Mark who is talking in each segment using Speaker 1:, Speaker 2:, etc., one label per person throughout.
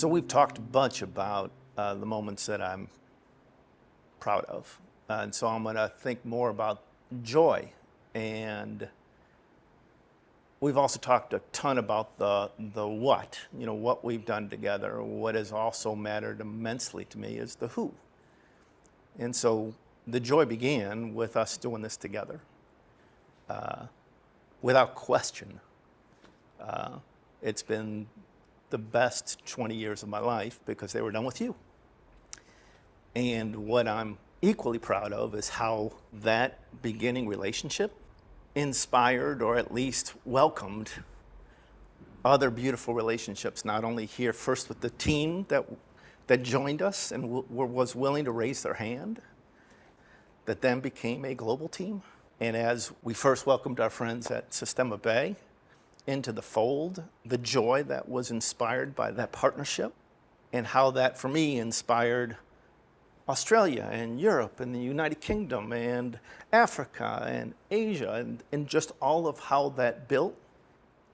Speaker 1: So we've talked a bunch about the moments that I'm proud of. And so I'm going to think more about joy. And we've also talked a ton about the what, what we've done together. What has also mattered immensely to me is the who. And so the joy began with us doing this together. Without question, it's been the best 20 years of my life because they were done with you. And what I'm equally proud of is how that beginning relationship inspired or at least welcomed other beautiful relationships, not only here first with the team that joined us and was willing to raise their hand, that then became a global team. And as we first welcomed our friends at Sistema Bay into the fold, the joy that was inspired by that partnership and how that, for me, inspired Australia and Europe and the United Kingdom and Africa and Asia and just all of how that built.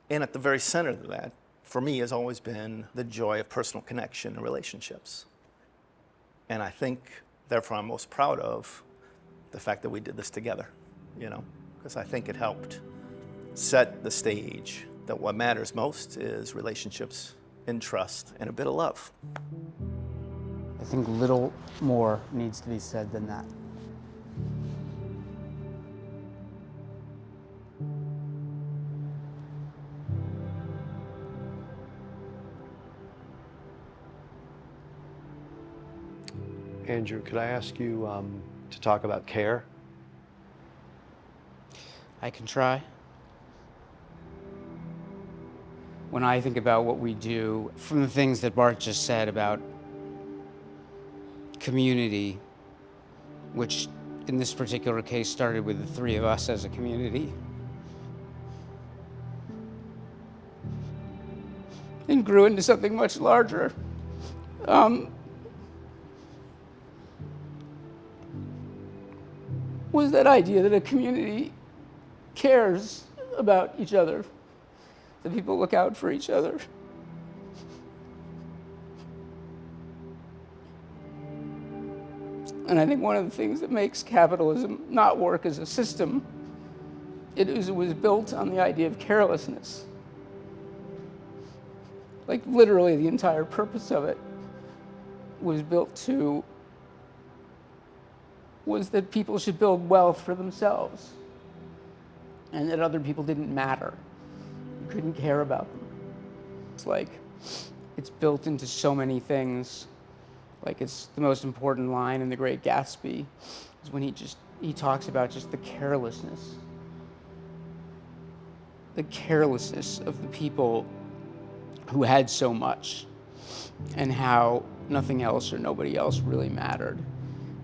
Speaker 1: And at the very center of that, for me, has always been the joy of personal connection and relationships. And I think, therefore, I'm most proud of the fact that we did this together, because I think it helped set the stage that what matters most is relationships and trust and a bit of love.
Speaker 2: I think little more needs to be said than that.
Speaker 3: Andrew, could I ask you to talk about care?
Speaker 2: I can try. When I think about what we do, from the things that Bart just said about community, which in this particular case started with the three of us as a community, and grew into something much larger. Was that idea that a community cares about each other, that people look out for each other. And I think one of the things that makes capitalism not work as a system, it was built on the idea of carelessness. Like literally the entire purpose of it was that people should build wealth for themselves and that other people didn't matter. You couldn't care about them. It's built into so many things. Like it's the most important line in The Great Gatsby is when he talks about just the carelessness of the people who had so much and how nothing else or nobody else really mattered.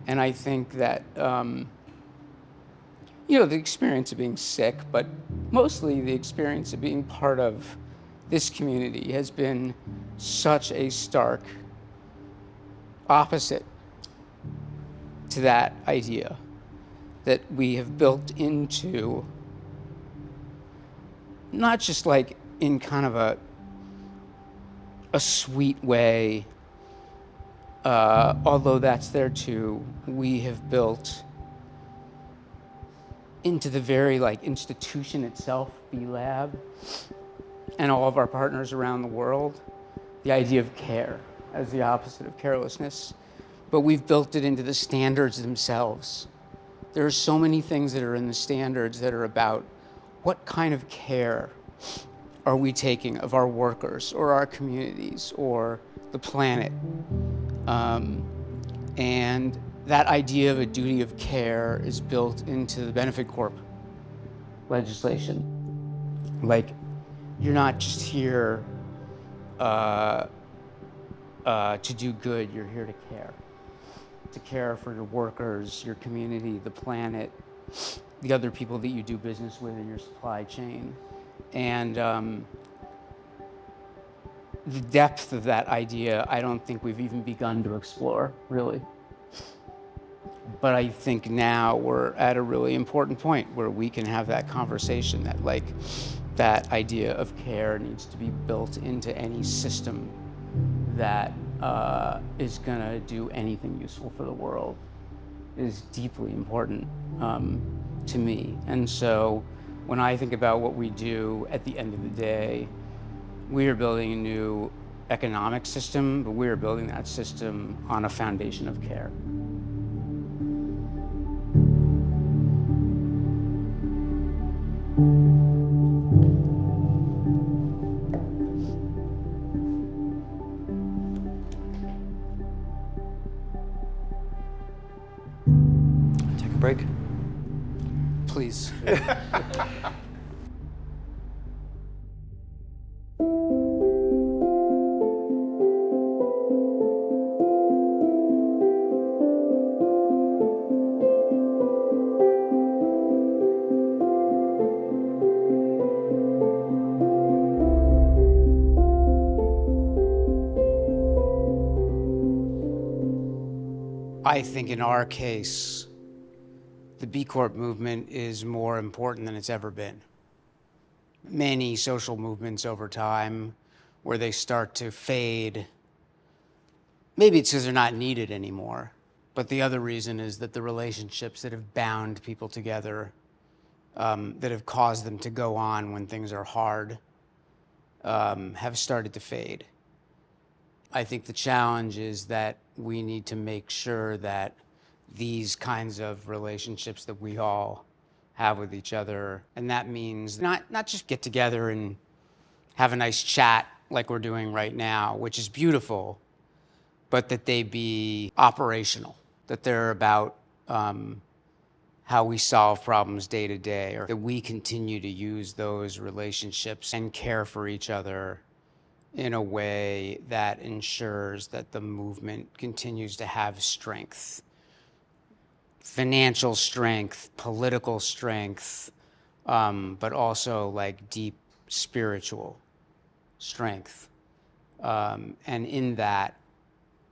Speaker 2: And I think that, the experience of being sick, but mostly the experience of being part of this community has been such a stark opposite to that idea that we have built into, not just like in kind of a sweet way, although that's there too, we have built into the very institution itself, B Lab, and all of our partners around the world, the idea of care as the opposite of carelessness. But we've built it into the standards themselves. There are so many things that are in the standards that are about what kind of care are we taking of our workers or our communities or the planet. And that idea of a duty of care is built into the Benefit Corp legislation. You're not just here to do good, you're here to care. To care for your workers, your community, the planet, the other people that you do business with in your supply chain. And the depth of that idea, I don't think we've even begun to explore, really. But I think now we're at a really important point where we can have that conversation that that idea of care needs to be built into any system that is going to do anything useful for the world is deeply important to me. And so when I think about what we do at the end of the day, we are building a new economic system, but we are building that system on a foundation of care.
Speaker 3: Take a break.
Speaker 2: Please. I think in our case, the B Corp movement is more important than it's ever been. Many social movements over time, where they start to fade, maybe it's because they're not needed anymore, but the other reason is that the relationships that have bound people together, that have caused them to go on when things are hard, have started to fade. I think the challenge is that we need to make sure that these kinds of relationships that we all have with each other, and that means not just get together and have a nice chat like we're doing right now, which is beautiful, but that they be operational, that they're about how we solve problems day to day, or that we continue to use those relationships and care for each other in a way that ensures that the movement continues to have strength. Financial strength, political strength, but also like deep spiritual strength. And in that,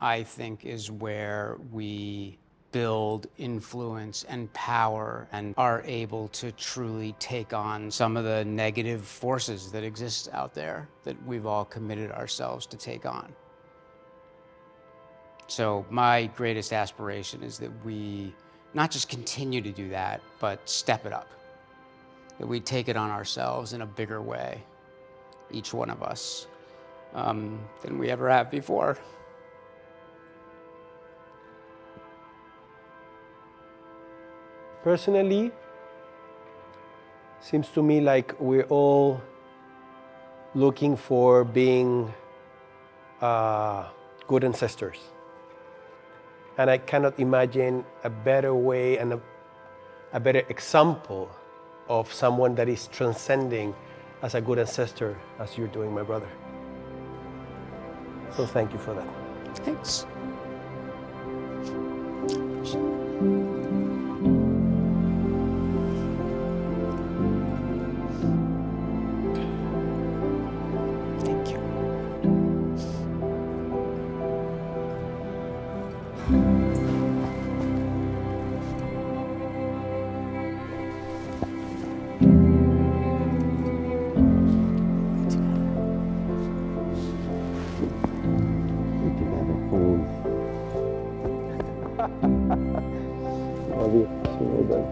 Speaker 2: I think is where we build influence and power and are able to truly take on some of the negative forces that exist out there that we've all committed ourselves to take on. So my greatest aspiration is that we not just continue to do that, but step it up. That we take it on ourselves in a bigger way, each one of us, than we ever have before.
Speaker 4: Personally, seems to me like we're all looking for being good ancestors. And I cannot imagine a better way and a better example of someone that is transcending as a good ancestor as you're doing, my brother. So thank you for that.
Speaker 2: Thanks. Thank you.
Speaker 4: Love you. See you later.